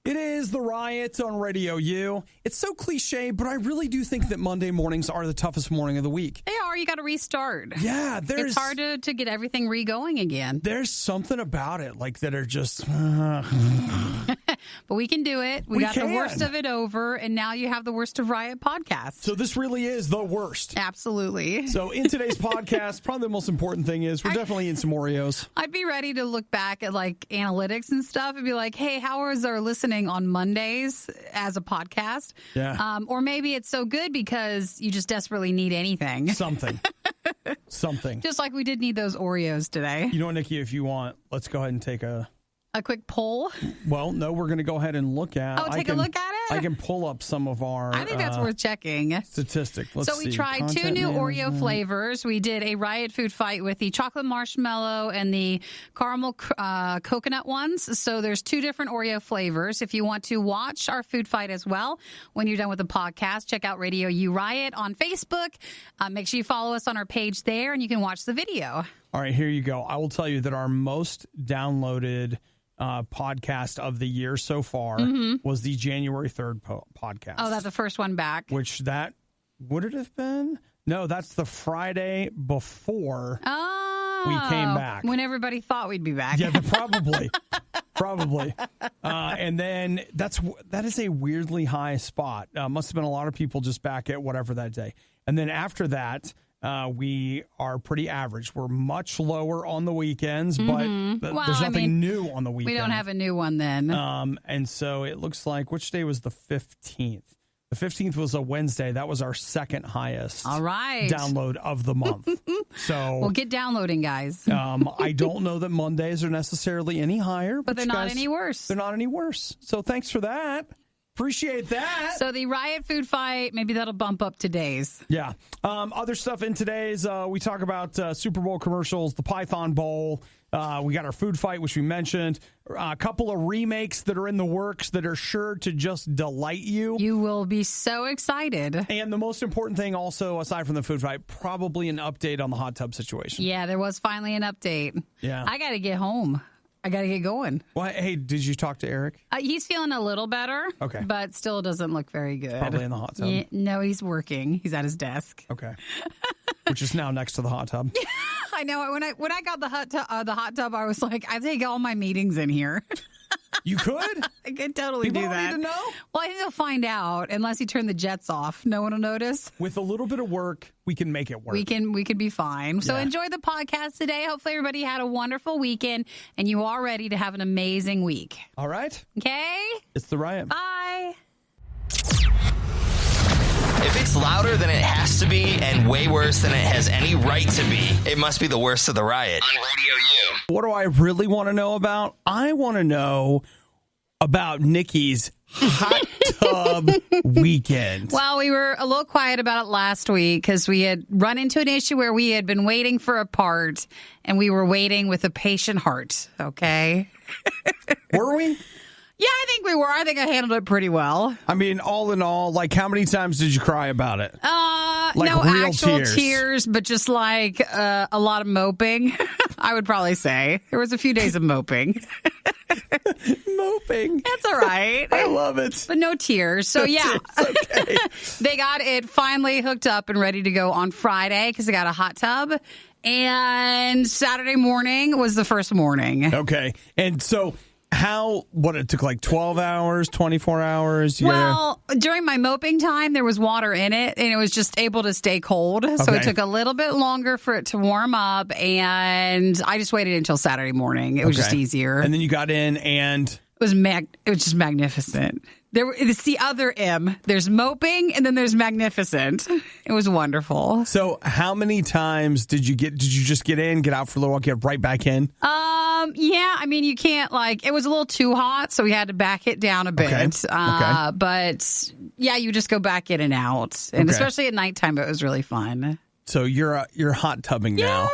It is the Riot on RadioU. It's so cliche, but I really do think that Monday mornings are the toughest morning of the week. They are. You got to restart. Yeah, it's hard to get everything re-going again. There's something about it, like that are just. But we can do it. We got the worst of it over, and now you have the worst of Riot podcast. So this really is the worst. Absolutely. So in today's podcast, probably the most important thing is we're definitely in some Oreos. I'd be ready to look back at like analytics and stuff and be like, hey, how is our listening on Mondays as a podcast? Yeah. Or maybe it's so good because you just desperately need anything. Something. Just like we did need those Oreos today. You know what, Nikki, if you want, let's go ahead and take a quick poll? Well, no, we're going to go ahead and look at. Take a look at it? I can pull up some of our. I think that's worth checking. Statistic. Let's see. We tried two new Oreo flavors. We did a Riot food fight with the chocolate marshmallow and the caramel coconut ones. So there's two different Oreo flavors. If you want to watch our food fight as well, when you're done with the podcast, check out RadioU Riot on Facebook. Make sure you follow us on our page there, and you can watch the video. All right, here you go. I will tell you that our most downloaded podcast of the year so far was the January 3rd podcast. Oh, that's the first one back. Which that would it have been? No, that's the Friday before we came back. When everybody thought we'd be back. Yeah, probably. And then that is a weirdly high spot. Must have been a lot of people just back at whatever that day. And then after that, we are pretty average. We're much lower on the weekends, but there's nothing new on the weekend. We don't have a new one then. And so it looks like, which day was the 15th? The 15th was a Wednesday. That was our second highest download of the month. So we'll get downloading, guys. I don't know that Mondays are necessarily any higher. But they're not any worse. They're not any worse. So thanks for that. Appreciate that. So the Riot food fight, maybe that'll bump up today's. Yeah. Other stuff in today's, we talk about Super Bowl commercials, the Python Bowl. We got our food fight, which we mentioned. A couple of remakes that are in the works that are sure to just delight you. You will be so excited. And the most important thing also, aside from the food fight, probably an update on the hot tub situation. Yeah, there was finally an update. Yeah. I got to get home. I got to get going. Well, hey, did you talk to Eric? He's feeling a little better. Okay. But still doesn't look very good. Probably in the hot tub. Yeah, no, he's working. He's at his desk. Okay. Which is now next to the hot tub. I know. When I got the hot tub, I was like, I take all my meetings in here. You could? I could totally do that. People don't need to know? Well, I think they'll find out unless you turn the jets off. No one will notice. With a little bit of work, we can make it work. We can be fine. So enjoy the podcast today. Hopefully everybody had a wonderful weekend and you are ready to have an amazing week. All right. Okay? It's the Riot. Bye. If it's louder than it has to be and way worse than it has any right to be, it must be the worst of the Riot on RadioU. What do I really want to know about? I want to know about Nikki's hot tub weekend. Well, we were a little quiet about it last week because we had run into an issue where we had been waiting for a part and we were waiting with a patient heart. Okay. Were we? Yeah, I think we were. I think I handled it pretty well. I mean, all in all, like, how many times did you cry about it? Like no real actual tears, but just like a lot of moping, I would probably say. There was a few days of moping. Moping. That's all right. I love it. But no tears. So, yeah. Okay. They got it finally hooked up and ready to go on Friday because they got a hot tub. And Saturday morning was the first morning. Okay. And so it took like 12 hours, 24 hours? Well, during my moping time, there was water in it, and it was just able to stay cold. So it took a little bit longer for it to warm up, and I just waited until Saturday morning. It was just easier. And then you got in, and... It was just magnificent. It's the other M. There's moping, and then there's magnificent. It was wonderful. So how many times did you just get in, get out for a little while, get right back in? Yeah, I mean, you can't, it was a little too hot, so we had to back it down a bit. Okay. But, yeah, you just go back in and out. And especially at nighttime, it was really fun. So you're hot tubbing now.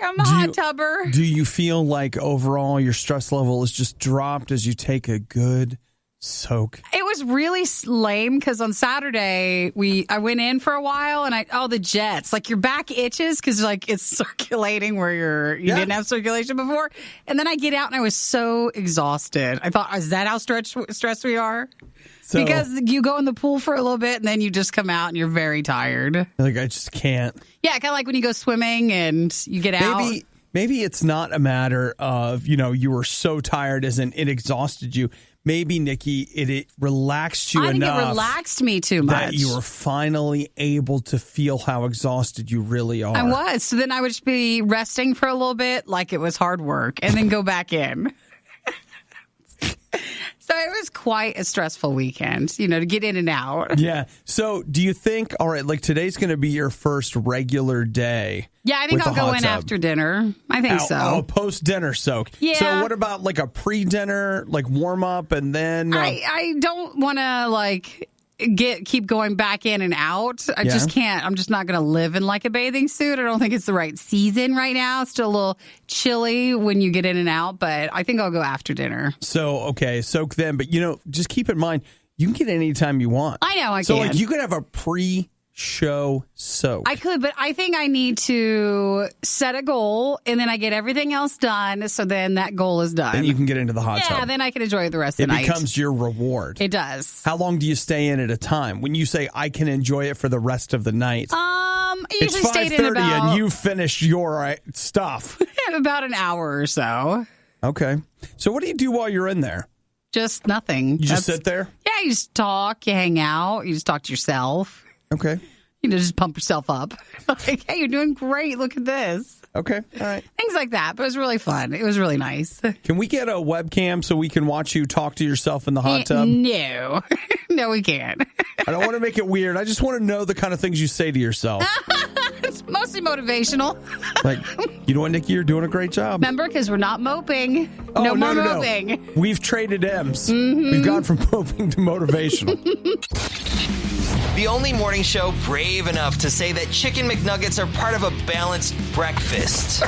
I'm a hot tubber. Do you feel like overall your stress level is just dropped as you take a good soak? It was was really lame because on Saturday I went in for a while and the jets, like your back itches because like it's circulating where you didn't have circulation before. And then I get out and I was so exhausted. I thought, is that how stressed we are? So, because you go in the pool for a little bit and then you just come out and you're very tired. Like, I just can't. Yeah, kind of like when you go swimming and you get out. Maybe it's not a matter of, you were so tired as in it exhausted you. Maybe, Nikki, it relaxed you enough. I think it relaxed me too much. That you were finally able to feel how exhausted you really are. I was. So then I would just be resting for a little bit like it was hard work and then go back in. So it was quite a stressful weekend, to get in and out. Yeah. So do you think, all right, like today's going to be your first regular day? Yeah, I think I'll go in after dinner. I think so. Oh, post-dinner soak. Yeah. So what about like a pre-dinner, like warm-up and then? I don't want to keep going back in and out. I just can't. I'm just not going to live in like a bathing suit. I don't think it's the right season right now. It's still a little chilly when you get in and out, but I think I'll go after dinner. So, okay, soak then. But, just keep in mind, you can get it anytime you want. I know I can. So, like, you could have a pre-show soak. I could, but I think I need to set a goal, and then I get everything else done, so then that goal is done. Then you can get into the hot tub. Yeah, then I can enjoy it the rest of the night. It becomes your reward. It does. How long do you stay in at a time? When you say, I can enjoy it for the rest of the night. I usually it's stayed in about... and you finished your stuff. About an hour or so. Okay. So what do you do while you're in there? Just nothing. You just sit there? Yeah, you just talk, you hang out, you just talk to yourself. Okay. Just pump yourself up. Like, hey, you're doing great. Look at this. Okay. All right. Things like that. But it was really fun. It was really nice. Can we get a webcam so we can watch you talk to yourself in the hot tub? No. No, we can't. I don't want to make it weird. I just want to know the kind of things you say to yourself. It's mostly motivational. Like, you know what, Nikki? You're doing a great job. Remember, because we're not moping. No more moping. We've traded M's. Mm-hmm. We've gone from moping to motivational. The only morning show brave enough to say that Chicken McNuggets are part of a balanced breakfast.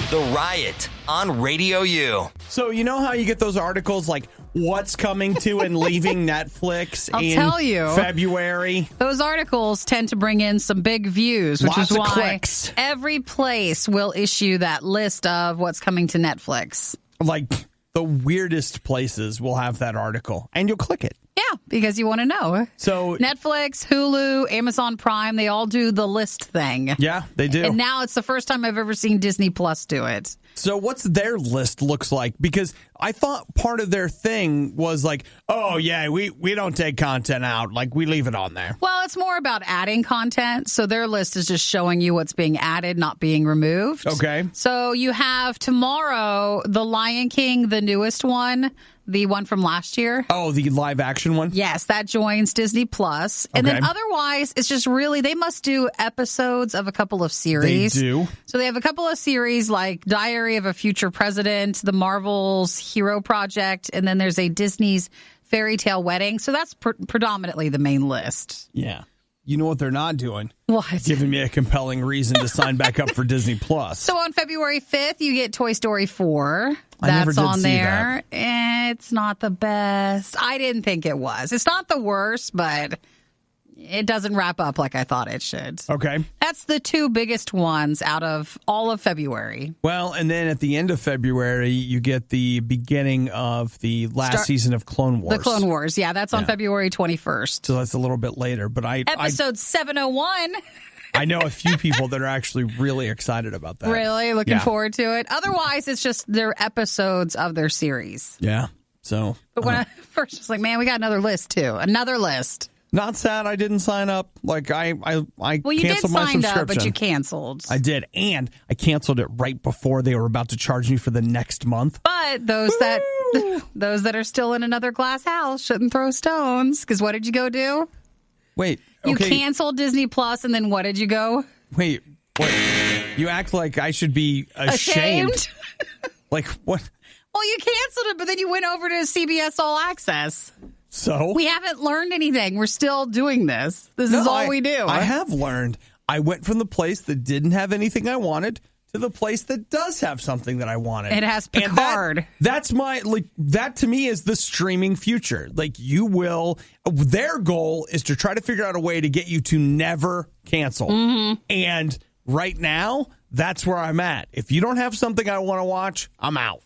The Riot on RadioU. So you know how you get those articles like what's coming to and leaving Netflix in February? Those articles tend to bring in some big views, which Lots is of why clicks. Every place will issue that list of what's coming to Netflix. Like the weirdest places will have that article, and you'll click it. Yeah, because you want to know. So Netflix, Hulu, Amazon Prime, they all do the list thing. Yeah, they do. And now it's the first time I've ever seen Disney Plus do it. So what's their list looks like? Because I thought part of their thing was like, oh, yeah, we don't take content out. Like, we leave it on there. Well, it's more about adding content. So their list is just showing you what's being added, not being removed. Okay. So you have tomorrow, The Lion King, the newest one. The one from last year. Oh, the live action one? Yes, that joins Disney Plus. And then otherwise, it's just really, they must do episodes of a couple of series. They do. So they have a couple of series like Diary of a Future President, the Marvel's Hero Project, and then there's a Disney's Fairy Tale Wedding. So that's predominantly the main list. Yeah. You know what they're not doing? What? Giving me a compelling reason to sign back up for Disney Plus. So on February 5th, you get Toy Story 4. I never That's did on see there. It's not the best. I didn't think it was. It's not the worst, but it doesn't wrap up like I thought it should. Okay. That's the two biggest ones out of all of February. Well, and then at the end of February, you get the beginning of the last season of Clone Wars. The Clone Wars, yeah. That's on February 21st. So that's a little bit later. But Episode 701. I know a few people that are actually really excited about that. Really? Looking forward to it. Otherwise, it's just their episodes of their series. Yeah. So. But when I first was like, man, we got another list, too. Another list. Not sad I didn't sign up. Like, I well, you canceled my subscription. Did sign up, but you canceled. I did. And I canceled it right before they were about to charge me for the next month. But those that are still in another glass house shouldn't throw stones. Because what did you go do? Wait. Okay. You canceled Disney Plus, and then what did you go? Wait. What? You act like I should be ashamed. Like, what? Well, you canceled it, but then you went over to CBS All Access. So? We haven't learned anything. We're still doing this. This is all we do. I have learned. I went from the place that didn't have anything I wanted to to the place that does have something that I wanted. It has Picard. That's my, that to me is the streaming future. Their goal is to try to figure out a way to get you to never cancel. Mm-hmm. And right now, that's where I'm at. If you don't have something I want to watch, I'm out.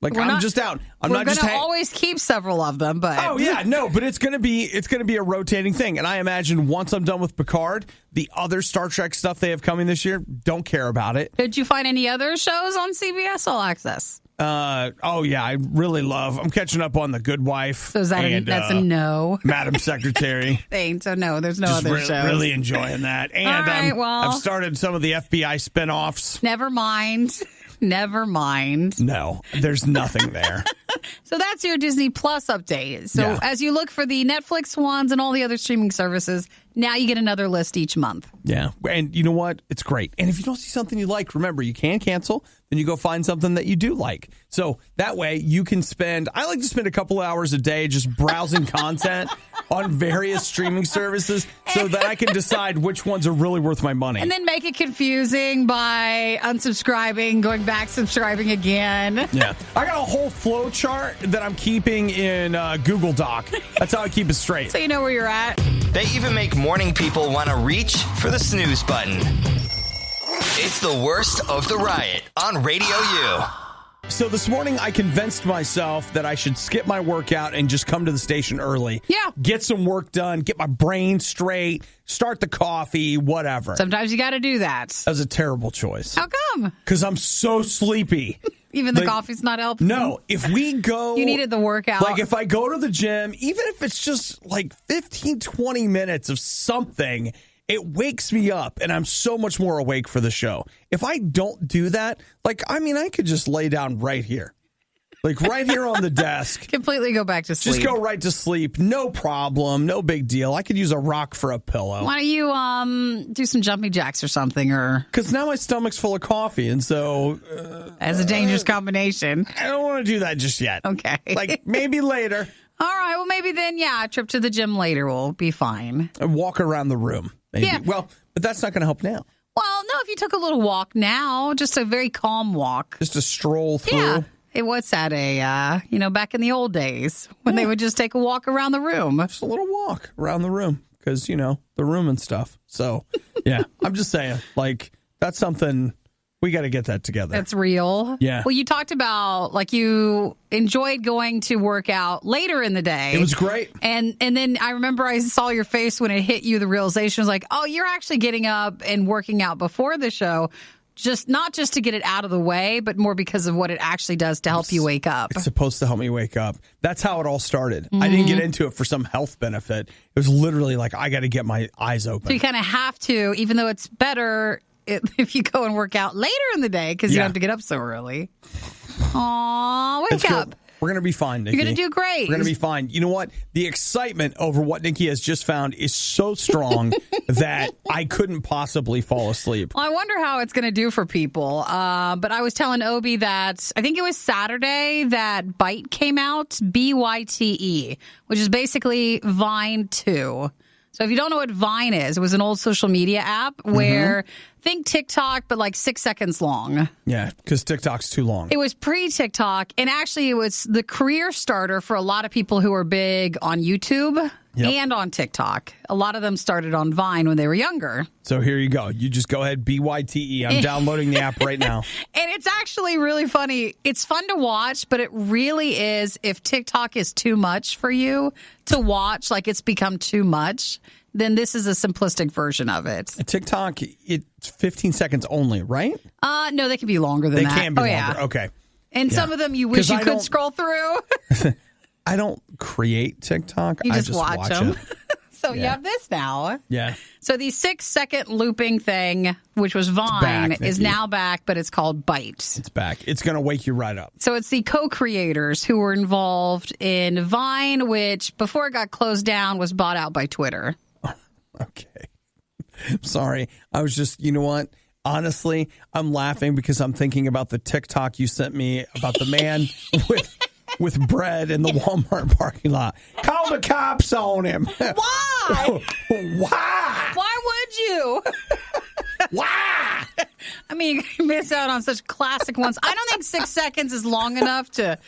I'm just out. We're going to always keep several of them, but but it's going to be a rotating thing. And I imagine once I'm done with Picard, the other Star Trek stuff they have coming this year, don't care about it. Did you find any other shows on CBS All Access? I really love. I'm catching up on The Good Wife. So is that that's a no? Madam Secretary. So no, there's no other shows. Really enjoying that. And all right, I've started some of the FBI spinoffs. Never mind. No, there's nothing there. So that's your Disney Plus update. So as you look for the Netflix ones and all the other streaming services, now you get another list each month. Yeah. And you know what? It's great. And if you don't see something you like, remember, you can cancel. Then you go find something that you do like. So that way you can I like to spend a couple hours a day just browsing content on various streaming services so that I can decide which ones are really worth my money. And then make it confusing by unsubscribing, going back, subscribing again. Yeah. I got a whole flow chart that I'm keeping in Google Doc. That's how I keep it straight. So you know where you're at. They even make morning people want to reach for the snooze button. It's the worst of the riot on Radio U. So this morning, I convinced myself that I should skip my workout and just come to the station early. Yeah. Get some work done, get my brain straight, start the coffee, whatever. Sometimes you got to do that. That was a terrible choice. How come? Because I'm so sleepy. Even the coffee's not helping? No. If we go... You needed the workout. Like, if I go to the gym, even if it's just like 15, 20 minutes of something... It wakes me up, and I'm so much more awake for the show. If I don't do that, I could just lay down right here. Right here on the desk. Completely go back to sleep. Just go right to sleep. No problem. No big deal. I could use a rock for a pillow. Why don't you do some jumping jacks or something? Because now my stomach's full of coffee, and so... That's a dangerous combination. I don't want to do that just yet. Okay. Maybe later. All right. Well, maybe then, a trip to the gym later will be fine. And walk around the room. Maybe. Yeah. Well, but that's not going to help now. Well, no, if you took a little walk now, just a very calm walk. Just a stroll through. Yeah. It was at back in the old days when they would just take a walk around the room. Just a little walk around the room because, the room and stuff. So, yeah, I'm just saying, that's something... We got to get that together. That's real. Yeah. Well, you talked about you enjoyed going to work out later in the day. It was great. And then I remember I saw your face when it hit you, the realization was oh, you're actually getting up and working out before the show. Not just to get it out of the way, but more because of what it actually does to help you wake up. It's supposed to help me wake up. That's how it all started. Mm-hmm. I didn't get into it for some health benefit. It was literally I got to get my eyes open. So you kind of have to, even though it's better if you go and work out later in the day because you don't have to get up so early. Aw, wake up. We're going to be fine, Nikki. You're going to do great. We're going to be fine. You know what? The excitement over what Nikki has just found is so strong that I couldn't possibly fall asleep. Well, I wonder how it's going to do for people. But I was telling Obi that I think it was Saturday that Byte came out, BYTE, which is basically Vine 2. So if you don't know what Vine is, it was an old social media app where, think TikTok, but 6 seconds long. Yeah, because TikTok's too long. It was pre-TikTok, and actually it was the career starter for a lot of people who are big on YouTube and on TikTok. A lot of them started on Vine when they were younger. So here you go. You just go ahead, BYTE. I'm downloading the app right now. And it's actually really funny. It's fun to watch, but it really is, if TikTok is too much for you to watch, it's become too much, then this is a simplistic version of it. TikTok, it's 15 seconds only, right? No, they can be longer than that. They can be longer. Yeah. Okay. And some of them you wish you could scroll through. I don't create TikTok. You I just watch them. It. So you have this now. Yeah. So the 6-second looping thing, which was Vine, is now back, but it's called Byte. It's back. It's going to wake you right up. So it's the co-creators who were involved in Vine, which before it got closed down was bought out by Twitter. Okay. Sorry. I was just, you know what? Honestly, I'm laughing because I'm thinking about the TikTok you sent me about the man with bread in the Walmart parking lot. Call the cops on him. Why? Why? Why would you? Why? I mean, you miss out on such classic ones. I don't think 6 seconds is long enough to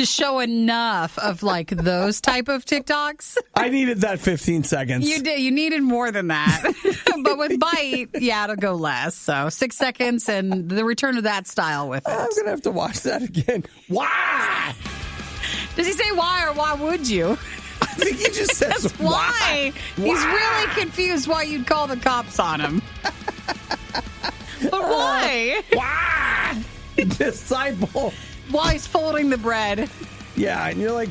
show enough of like those type of TikToks. I needed that 15 seconds. You did. You needed more than that. But with Bite, yeah, it'll go less. So 6 seconds and the return of that style with it. I'm going to have to watch that again. Why? Does he say why or why would you? I think he just says That's why. He's really confused why you'd call the cops on him. But why? Why? Disciple. While he's folding the bread. Yeah, and you're like,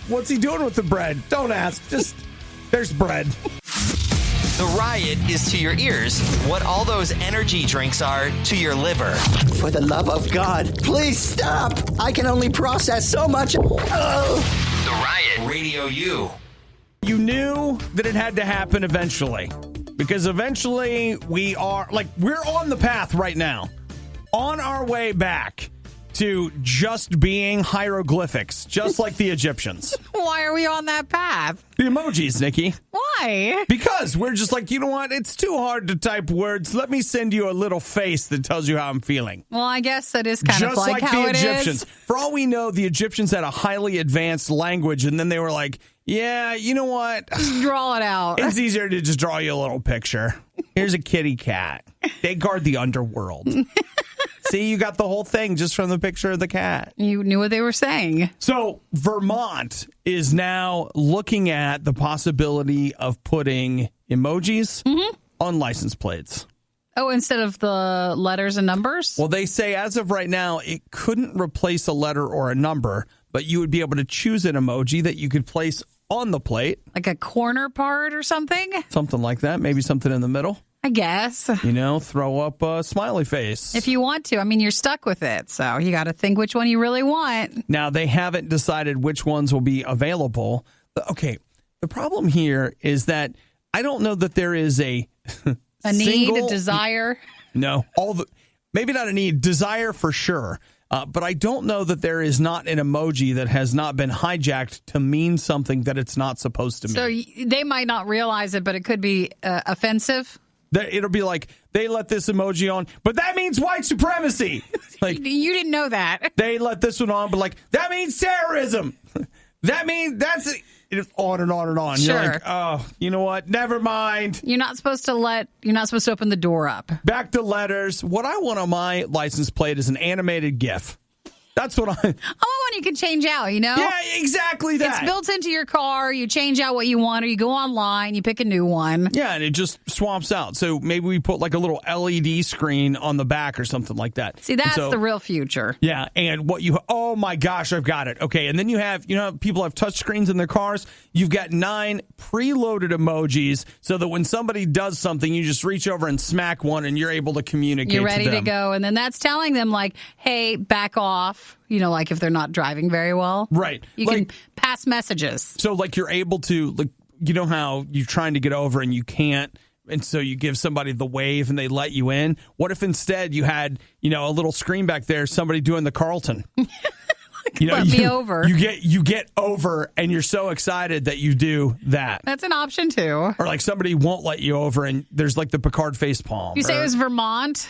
what's he doing with the bread? Don't ask. Just, there's bread. The Riot is to your ears what all those energy drinks are to your liver. For the love of God, please stop. I can only process so much. Oh. The Riot, Radio U. You knew that it had to happen eventually. Because eventually we're on the path right now. On our way back to just being hieroglyphics, just like the Egyptians. Why are we on that path? The emojis, Nikki. Why? Because we're just like, you know what? It's too hard to type words. Let me send you a little face that tells you how I'm feeling. Well, I guess that is kind just of like how the it Egyptians. is. For all we know, the Egyptians had a highly advanced language, and then they were like, yeah, you know what? Just draw it out. It's easier to just draw you a little picture. Here's a kitty cat. They guard the underworld. See, you got the whole thing just from the picture of the cat. You knew what they were saying. So Vermont is now looking at the possibility of putting emojis on license plates. Oh, instead of the letters and numbers? Well, they say as of right now, it couldn't replace a letter or a number, but you would be able to choose an emoji that you could place on the plate. Like a corner part or something? Something like that. Maybe something in the middle. I guess. You know, throw up a smiley face. If you want to. I mean, you're stuck with it. So you got to think which one you really want. Now, they haven't decided which ones will be available. Okay, the problem here is that I don't know that there is a need, a desire. No, maybe not a need, desire for sure. But I don't know that there is not an emoji that has not been hijacked to mean something that it's not supposed to mean. So they might not realize it, but it could be offensive. It'll be like, they let this emoji on, but that means white supremacy. Like, you didn't know that. They let this one on, but like, that means terrorism. That means that's on and on and on. Sure. You're like, oh, you know what? Never mind. You're not supposed to open the door up. Back to letters. What I want on my license plate is an animated GIF. That's what I want one you can change out, you know? Yeah, exactly that. It's built into your car. You change out what you want, or you go online, you pick a new one. Yeah, and it just swaps out. So maybe we put like a little LED screen on the back or something like that. See, that's the real future. Yeah, and oh my gosh, I've got it. Okay, and then you have, people have touch screens in their cars. You've got 9 preloaded emojis so that when somebody does something, you just reach over and smack one and you're able to communicate You're ready to them. to go. And then that's telling them like, hey, back off. Like if they're not driving very well. Right. You can pass messages. So like you're able to, like, you know how you're trying to get over and you can't, and so you give somebody the wave and they let you in? What if instead you had, a little screen back there, somebody doing the Carlton? Let me over. You get over and you're so excited that you do that. That's an option too. Or like somebody won't let you over and there's like the Picard face palm. You say it was Vermont?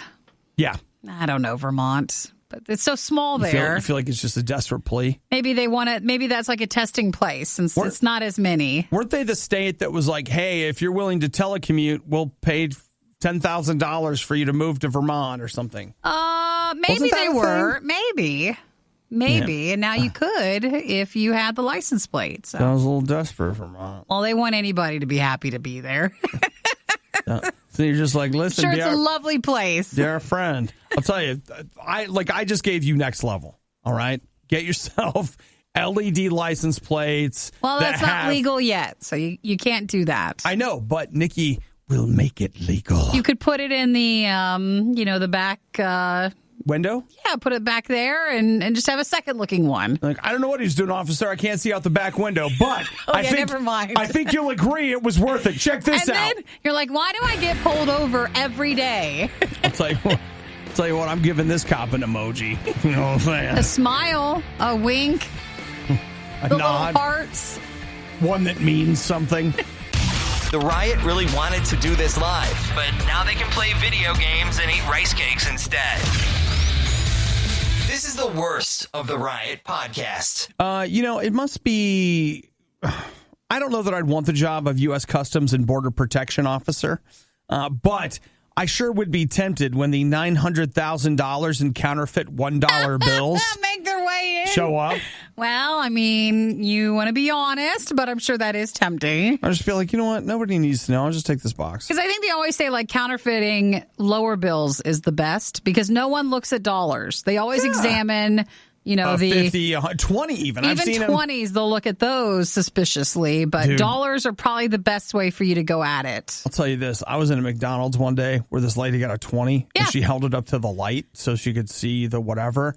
Yeah. I don't know Vermont. But it's so small there. You feel like it's just a desperate plea? Maybe they want it. Maybe that's like a testing place since it's not as many. Weren't they the state that was like, hey, if you're willing to telecommute, we'll pay $10,000 for you to move to Vermont or something? Maybe they were. Maybe. Yeah. And now you could if you had the license plate. So. Sounds a little desperate, Vermont. Well, they want anybody to be happy to be there. So you're just like, listen. Sure, it's a lovely place. They're a friend. I'll tell you, I just gave you next level. All right, get yourself LED license plates. Well, that's not legal yet, so you can't do that. I know, but Nikki will make it legal. You could put it in the the back window. Yeah, put it back there and just have a second looking one. Like, I don't know what he's doing, officer. I can't see out the back window, but never mind. I think you'll agree it was worth it. Check this out. And then you're like, why do I get pulled over every day? I'll tell you what, I'm giving this cop an emoji. You know what I'm saying? A smile, a wink, a the nod, little hearts. One that means something. The Riot really wanted to do this live, but now they can play video games and eat rice cakes instead. This is the worst of the Riot podcast. It must be... I don't know that I'd want the job of U.S. Customs and Border Protection Officer, but I sure would be tempted when the $900,000 in counterfeit $1 bills make their way in. Show up. Well, I mean, you want to be honest, but I'm sure that is tempting. I just feel like, you know what? Nobody needs to know. I'll just take this box. Because I think they always say, like, counterfeiting lower bills is the best because no one looks at dollars. They always examine... the 50, 20 even. I've seen 20s, they'll look at those suspiciously, but dollars are probably the best way for you to go at it. I'll tell you this. I was in a McDonald's one day where this lady got a 20 and she held it up to the light so she could see the whatever.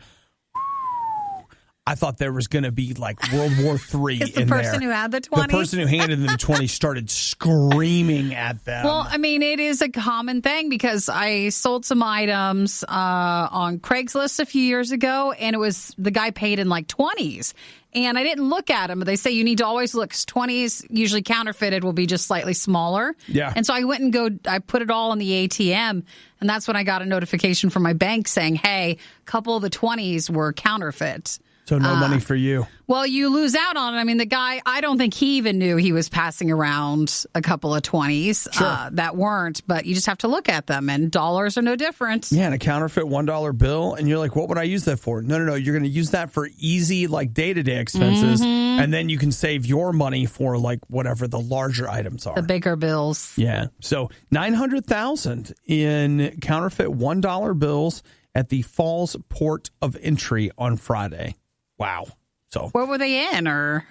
I thought there was going to be like World War III in there. The person who had the 20? The person who handed them the 20 started screaming at them. Well, I mean, it is a common thing because I sold some items on Craigslist a few years ago, and it was the guy paid in like 20s. And I didn't look at them, but they say you need to always look. 20s, usually counterfeited, will be just slightly smaller. Yeah. And so I went and I put it all in the ATM, and that's when I got a notification from my bank saying, hey, a couple of the 20s were counterfeit. So no money for you. Well, you lose out on it. I mean, the guy, I don't think he even knew he was passing around a couple of 20s that weren't, but you just have to look at them, and dollars are no different. Yeah, and a counterfeit $1 bill, and you're like, what would I use that for? No, you're going to use that for easy, like, day-to-day expenses, and then you can save your money for, like, whatever the larger items are. The bigger bills. Yeah, so $900,000 in counterfeit $1 bills at the Falls Port of Entry on Friday. Wow. So what were they in, or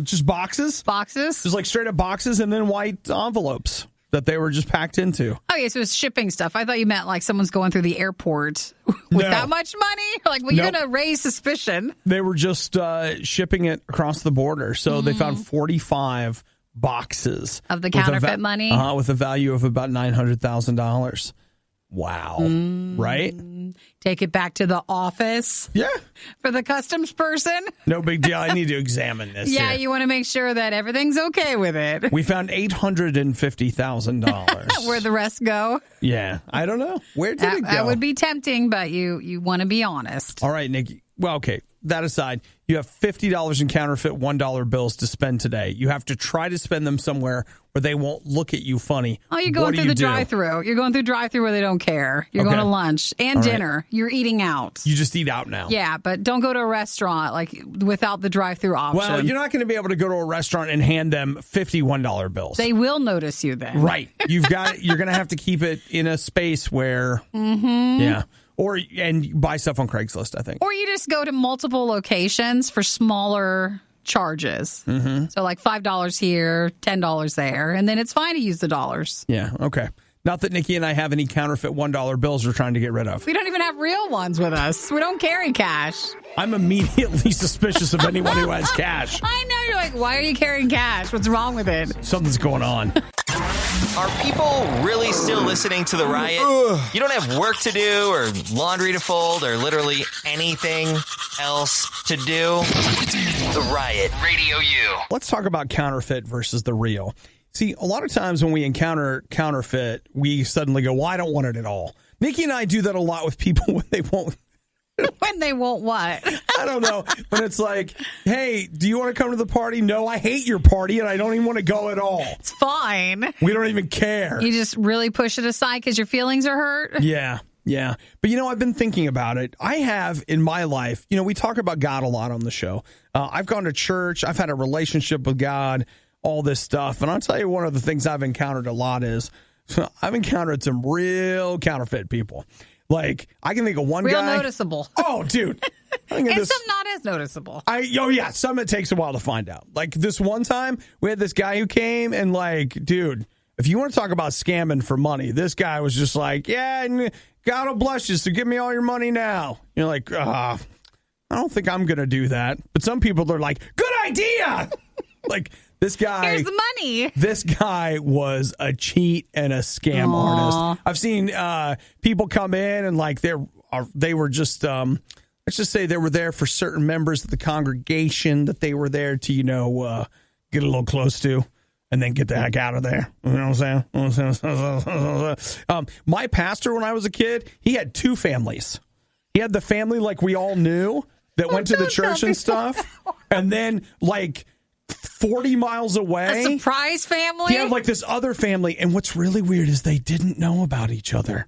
just boxes? Boxes? Just like straight up boxes and then white envelopes that they were just packed into. Okay, so it's shipping stuff. I thought you meant like someone's going through the airport with that much money. Like, well, you're going to raise suspicion. They were just shipping it across the border. So they found 45 boxes of the counterfeit money with a value of about $900,000. Wow. Right? Take it back to the office. Yeah. For the customs person. No big deal. I need to examine this. Yeah, here. You want to make sure that everything's okay with it. We found $850,000. Where'd the rest go? Yeah. I don't know. Where did it go? That would be tempting, but you want to be honest. All right, Nikki. Well, okay. That aside, you have $50 in counterfeit $1 bills to spend today. You have to try to spend them somewhere where they won't look at you funny. Oh, you're going through the drive-thru. You're going through drive-thru where they don't care. You're going to lunch and dinner. Right. You're eating out. You just eat out now. Yeah, but don't go to a restaurant like without the drive-thru option. Well, you're not going to be able to go to a restaurant and hand them $51 bills. They will notice you then. Right. You're going to have to keep it in a space where, yeah. And buy stuff on Craigslist, I think. Or you just go to multiple locations for smaller charges. So like $5 here, $10 there, and then it's fine to use the dollars. Yeah, okay. Not that Nikki and I have any counterfeit $1 bills we're trying to get rid of. We don't even have real ones with us. We don't carry cash. I'm immediately suspicious of anyone who has cash. I know. You're like, why are you carrying cash? What's wrong with it? Something's going on. Are people really still listening to the Riot? You don't have work to do or laundry to fold or literally anything else to do? The Riot, Radio U. Let's talk about counterfeit versus the real. See, a lot of times when we encounter counterfeit, we suddenly go, well, I don't want it at all. Nikki and I do that a lot with people when they won't. When they won't what? I don't know. When it's like, hey, do you want to come to the party? No, I hate your party and I don't even want to go at all. It's fine. We don't even care. You just really push it aside because your feelings are hurt? Yeah. But, I've been thinking about it. I have in my life, we talk about God a lot on the show. I've gone to church. I've had a relationship with God, all this stuff. And I'll tell you, one of the things I've encountered a lot is I've encountered some real counterfeit people. Like, I can think of one guy. Real noticeable. Oh, dude. And some not as noticeable. Some it takes a while to find out. Like, this one time, we had this guy who came and, like, dude, if you want to talk about scamming for money, this guy was just like, yeah, God will bless you, so give me all your money now. You're like, I don't think I'm going to do that. But some people are like, good idea. Like, this guy. Here's the money. This guy was a cheat and a scam artist. I've seen people come in and like they were just let's just say they were there for certain members of the congregation that they were there to get a little close to, and then get the heck out of there. You know what I'm saying? My pastor, when I was a kid, he had 2 families. He had the family like we all knew that went to the church and stuff, and then like 40 miles away, a surprise family. He had like this other family, and what's really weird is they didn't know about each other.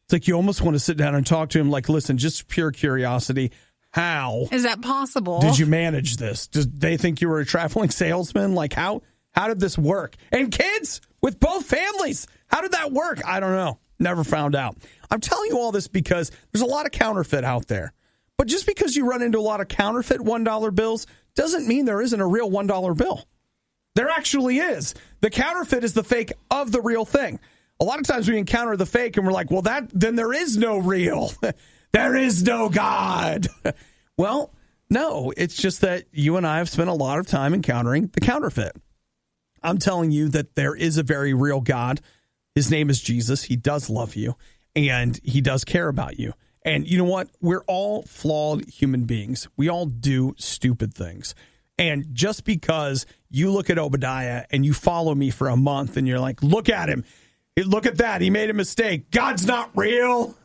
It's like you almost want to sit down and talk to him. Like, listen, just pure curiosity. How is that possible? Did you manage this? Did they think you were a traveling salesman? Like, how did this work? And kids with both families, how did that work? I don't know. Never found out. I'm telling you all this because there's a lot of counterfeit out there. But just because you run into a lot of counterfeit $1 bills doesn't mean there isn't a real $1 bill. There actually is. The counterfeit is the fake of the real thing. A lot of times we encounter the fake and we're like, well, then there is no real. There is no God. Well, no, it's just that you and I have spent a lot of time encountering the counterfeit. I'm telling you that there is a very real God. His name is Jesus. He does love you, and he does care about you. And you know what? We're all flawed human beings. We all do stupid things. And just because you look at Obadiah and you follow me for a month and you're like, look at him. Look at that. He made a mistake. God's not real.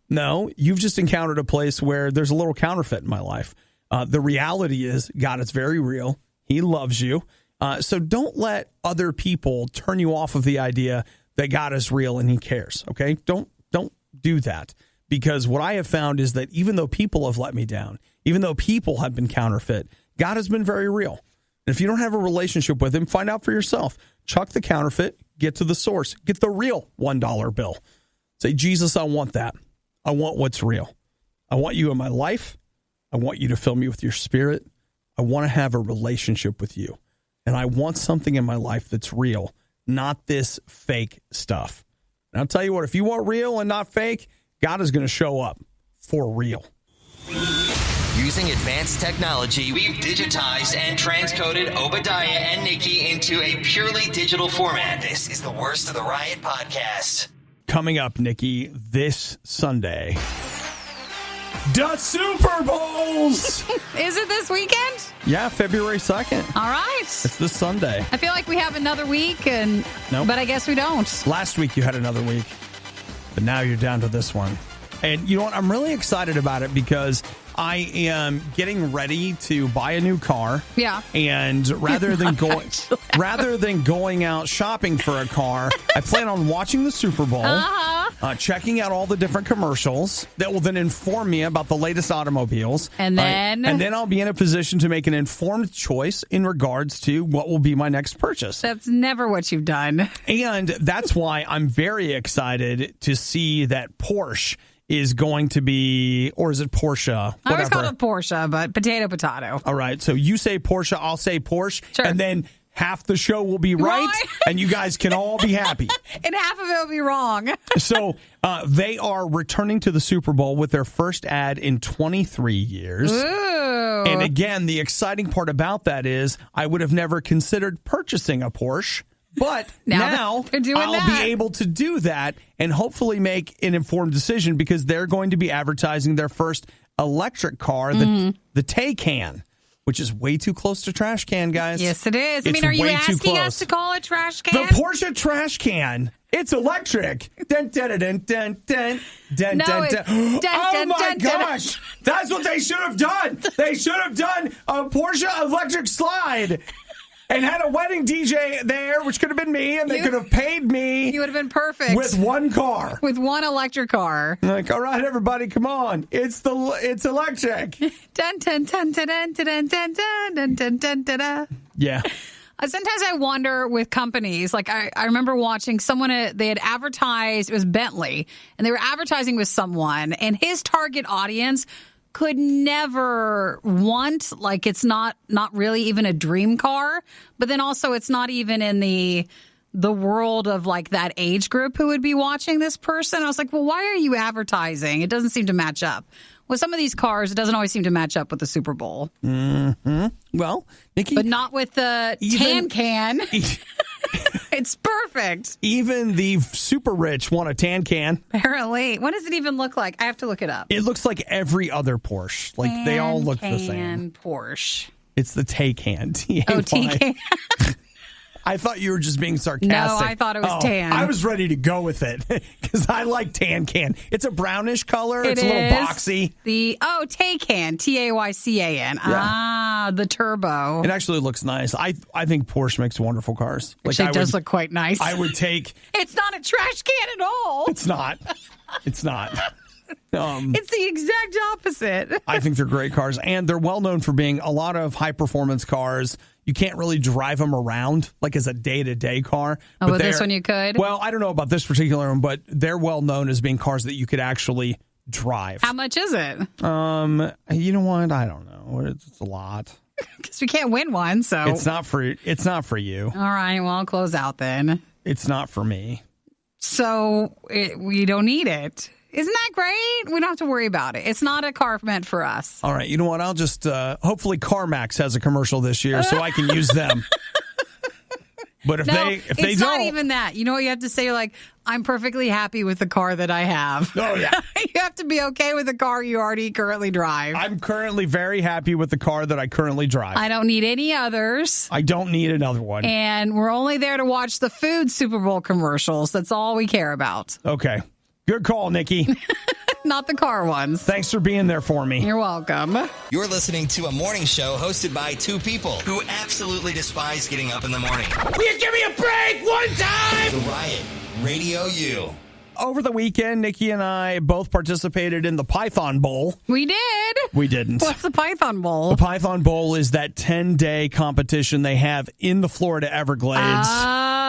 No, you've just encountered a place where there's a little counterfeit in my life. The reality is God is very real. He loves you. So don't let other people turn you off of the idea that God is real and he cares. Okay? Don't do that. Because what I have found is that even though people have let me down, even though people have been counterfeit, God has been very real. And if you don't have a relationship with him, find out for yourself. Chuck the counterfeit, get to the source, get the real $1 bill. Say, Jesus, I want that. I want what's real. I want you in my life. I want you to fill me with your spirit. I want to have a relationship with you. And I want something in my life that's real, not this fake stuff. And I'll tell you what, if you want real and not fake, God is going to show up for real. Using advanced technology, we've digitized and transcoded Obadiah and Nikki into a purely digital format. This is the Worst of the Riot podcast. Coming up, Nikki, this Sunday, the Super Bowls! Is it this weekend? Yeah, February 2nd. All right. It's this Sunday. I feel like we have another week, but I guess we don't. Last week you had another week, but now you're down to this one. And you know what? I'm really excited about it because I am getting ready to buy a new car. Yeah. And rather than going out shopping for a car, I plan on watching the Super Bowl, checking out all the different commercials that will then inform me about the latest automobiles. And then I'll be in a position to make an informed choice in regards to what will be my next purchase. That's never what you've done. And that's why I'm very excited to see that Porsche is going to be, or is it Porsche? Whatever. I always call it Porsche, but potato. All right. So you say Porsche, I'll say Porsche. Sure. And then half the show will be right, and you guys can all be happy. And half of it will be wrong. So they are returning to the Super Bowl with their first ad in 23 years. Ooh. And again, the exciting part about that is I would have never considered purchasing a Porsche. But now they're doing I'll that. be able to do that and hopefully make an informed decision because they're going to be advertising their first electric car, the Taycan, which is way too close to trash can, guys. Yes, it is. It's are you way too asking close. us to call it trash can? The Porsche trash can. It's electric. Dun, dun, dun, dun, dun, dun, dun, No, dun, it's dun. dun, Oh dun, my dun, dun. gosh. That's what they should have done. They should have done a Porsche electric slide. And had a wedding DJ there, which could have been me, and they could have paid me. You would have been perfect. With one car. With one electric car. Like, all right, everybody, come on. It's electric. Dun, dun, dun, dun, dun, dun, dun, dun, dun, dun, dun, dun. Yeah. Sometimes I wonder with companies, like I remember watching someone, they had advertised, it was Bentley, and they were advertising with someone, and his target audience could never want, like it's not really even a dream car, but then also it's not even in the world of like that age group who would be watching this person. I was like, well, why are you advertising? It doesn't seem to match up. With some of these cars, it doesn't always seem to match up with the Super Bowl. Mm-hmm. Well, Nikki. But not with the tan can. It's perfect. Even the super rich want a tan can. Apparently. What does it even look like? I have to look it up. It looks like every other Porsche. Like they all look the same. Porsche. It's the Taycan. Oh, Taycan. I thought you were just being sarcastic. No, I thought it was tan. I was ready to go with it because I like tan can. It's a brownish color. It's a little boxy. Taycan, Taycan. Yeah. The turbo. It actually looks nice. I think Porsche makes wonderful cars. Actually, it does look quite nice. I would take. It's not a trash can at all. It's not. It's not. It's the exact opposite. I think they're great cars, and they're well known for being a lot of high-performance cars. You can't really drive them around like as a day-to-day car. Oh, but this one you could? Well, I don't know about this particular one, but they're well known as being cars that you could actually drive. How much is it? You know what? I don't know. It's a lot. Because we can't win one, so it's not for you. All right, well, I'll close out then. It's not for me. So we don't need it. Isn't that great? We don't have to worry about it. It's not a car meant for us. All right. You know what? I'll just hopefully CarMax has a commercial this year so I can use them. But if they don't, it's not even that. You know what you have to say? Like, I'm perfectly happy with the car that I have. Oh, yeah. You have to be okay with the car you already currently drive. I'm currently very happy with the car that I currently drive. I don't need any others. I don't need another one. And we're only there to watch the food Super Bowl commercials. That's all we care about. Okay. Good call, Nikki. Not the car ones. Thanks for being there for me. You're welcome. You're listening to a morning show hosted by two people who absolutely despise getting up in the morning. Will you give me a break one time? The Riot, RadioU. Over the weekend, Nikki and I both participated in the Python Bowl. We did. We didn't. What's the Python Bowl? The Python Bowl is that 10-day competition they have in the Florida Everglades.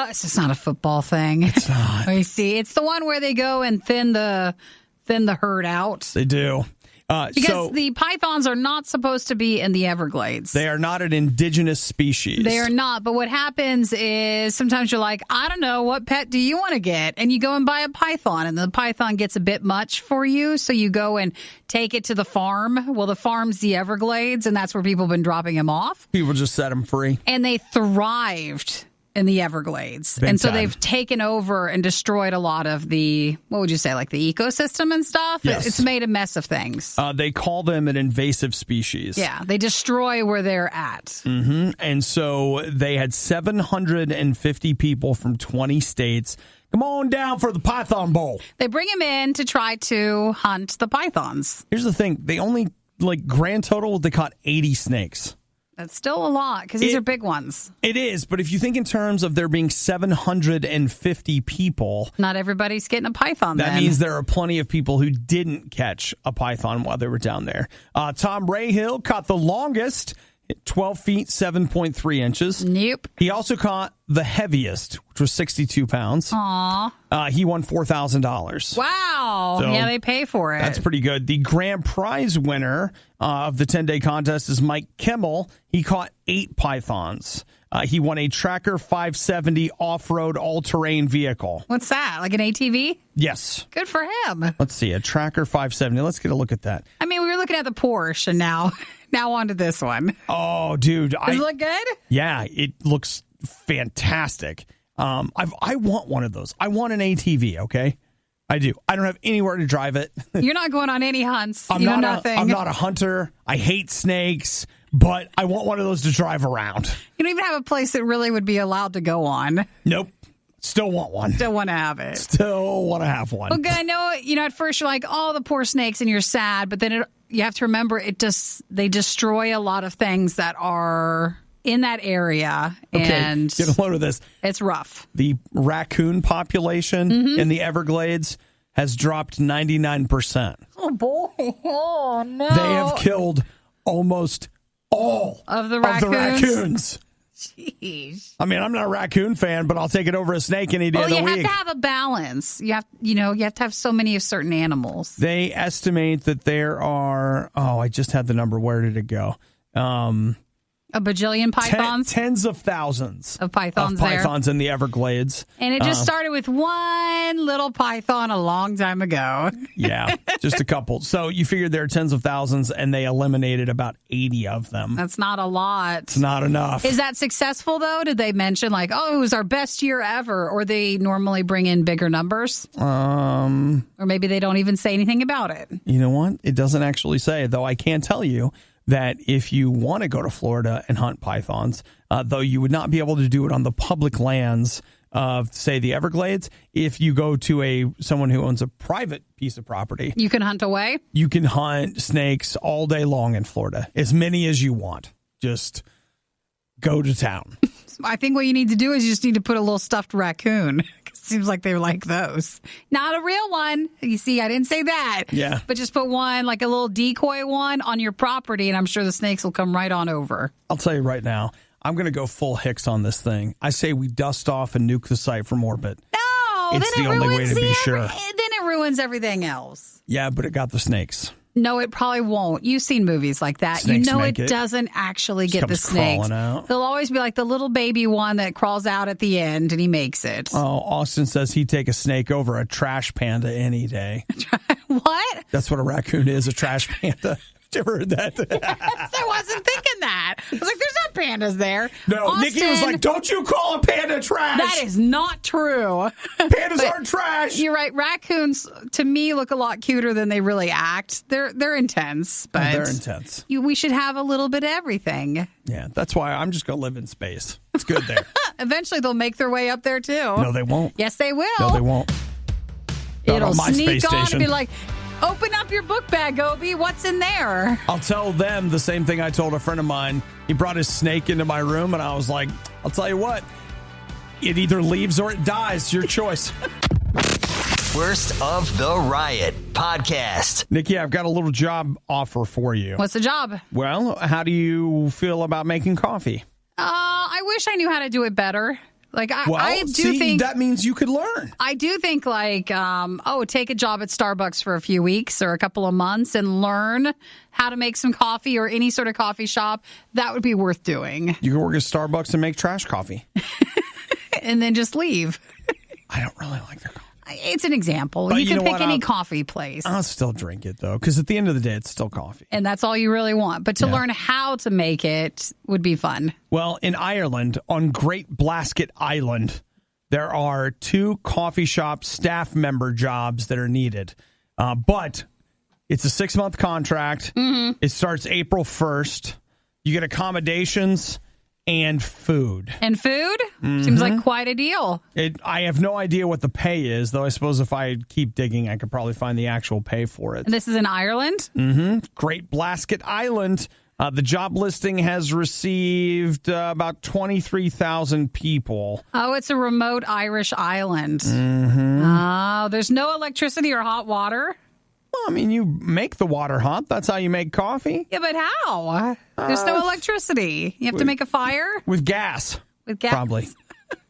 It's just not a football thing. It's not. We see. It's the one where they go and thin the herd out. They do. Because the pythons are not supposed to be in the Everglades. They are not an indigenous species. They are not. But what happens is sometimes you're like, I don't know, what pet do you want to get? And you go and buy a python, and the python gets a bit much for you. So you go and take it to the farm. Well, the farm's the Everglades, and that's where people have been dropping them off. People just set them free. And they thrived in the Everglades. Big and so time. they've taken over and destroyed a lot of the, what would you say, like the ecosystem and stuff? Yes. It's made a mess of things. They call them an invasive species. Yeah, they destroy where they're at. Mm-hmm. And so they had 750 people from 20 states. Come on down for the Python Bowl. They bring them in to try to hunt the pythons. Here's the thing. They only, grand total, they caught 80 snakes. That's still a lot because these are big ones. It is, but if you think in terms of there being 750 people... Not everybody's getting a python That then. means there are plenty of people who didn't catch a python while they were down there. Tom Rahill caught the longest, 12 feet, 7.3 inches. Nope. He also caught the heaviest, which was 62 pounds. Aw. He won $4,000. Wow. So yeah, they pay for it. That's pretty good. The grand prize winner of the 10-day contest is Mike Kimmel. He caught 8 pythons. He won a Tracker 570 off-road all-terrain vehicle. What's that? Like an ATV? Yes. Good for him. Let's see, a Tracker 570. Let's get a look at that. I mean, we were looking at the Porsche, and now on to this one. Oh, dude. Does it look good? Yeah, it looks fantastic. I want one of those. I want an ATV, okay? I do. I don't have anywhere to drive it. You're not going on any hunts. I'm not a hunter. I hate snakes, but I want one of those to drive around. You don't even have a place that really would be allowed to go on. Nope. Still want one. Still want to have it. Still want to have one. Well, good. I know, at first you're like, oh, the poor snakes, and you're sad, but then you have to remember they destroy a lot of things that are in that area. Okay, and get a load of this. It's rough. The raccoon population in the Everglades has dropped 99%. Oh, boy. Oh, no. They have killed almost all of the raccoons. Jeez. I mean, I'm not a raccoon fan, but I'll take it over a snake any day of the week. Well, you have to have a balance. You have to have so many of certain animals. They estimate that there are, I just had the number. Where did it go? A bajillion pythons? Tens of thousands of pythons in the Everglades. And it just started with one little python a long time ago. Yeah, just a couple. So you figured there are tens of thousands, and they eliminated about 80 of them. That's not a lot. It's not enough. Is that successful, though? Did they mention, it was our best year ever? Or they normally bring in bigger numbers? Or maybe they don't even say anything about it. You know what? It doesn't actually say, though I can tell you that if you want to go to Florida and hunt pythons, though you would not be able to do it on the public lands of, say, the Everglades, if you go to someone who owns a private piece of property, You can hunt away? you can hunt snakes all day long in Florida, as many as you want. Just go to town. I think what you need to do is you just need to put a little stuffed raccoon. It seems like they like those. Not a real one. You see, I didn't say that. Yeah. But just put one, like a little decoy one on your property, and I'm sure the snakes will come right on over. I'll tell you right now, I'm going to go full Hicks on this thing. I say we dust off and nuke the site from orbit. No, It's then the it only way ruins to be the sure. Then it ruins everything else. Yeah, but it got the snakes. No, it probably won't. You've seen movies like that. Snakes you know make it it. doesn't actually Just get the comes snakes. crawling out. There'll always be like the little baby one that crawls out at the end, and he makes it. Oh, Austin says he'd take a snake over a trash panda any day. What? That's what a raccoon is, a trash panda. You ever heard that? I wasn't thinking that. I was like, there's not pandas there. No, Nikki was Austin, like, don't you call a panda trash. that is not true. Pandas aren't trash. You're right. Raccoons, to me, look a lot cuter than they really act. They're intense, but They're intense. we should have a little bit of everything. Yeah, that's why I'm just going to live in space. It's good there. Eventually, they'll make their way up there, too. No, they won't. Yes, they will. No, they won't. Not It'll on my sneak space on and station. be like, open up your book bag, Obi. What's in there? I'll tell them the same thing I told a friend of mine. He brought his snake into my room, and I was like, I'll tell you what, it either leaves or it dies. Your choice. Worst of the Riot podcast. Nikki, I've got a little job offer for you. What's the job? Well, how do you feel about making coffee? I wish I knew how to do it better. Like, Well, I do think that means you could learn. I do think like, take a job at Starbucks for a few weeks or a couple of months and learn how to make some coffee or any sort of coffee shop. That would be worth doing. You can work at Starbucks and make trash coffee. And then just leave. I don't really like their coffee. It's an example. But You you can know pick what? any coffee place. I'll still drink it, though, because at the end of the day, it's still coffee. And that's all you really want. But to Yeah. learn how to make it would be fun. Well, in Ireland, on Great Blasket Island, there are 2 coffee shop staff member jobs that are needed. But it's a 6-month contract. Mm-hmm. It starts April 1st. You get accommodations and food. And food? Mm-hmm. Seems like quite a deal. I have no idea what the pay is, though I suppose if I keep digging, I could probably find the actual pay for it. And this is in Ireland? Great Blasket Island. The job listing has received about 23,000 people. Oh, it's a remote Irish island. Mm-hmm. Oh, there's no electricity or hot water? Well, I mean, you make the water hot. That's how you make coffee. Yeah, but how? There's no electricity. You have to make a fire With gas, with gas? probably.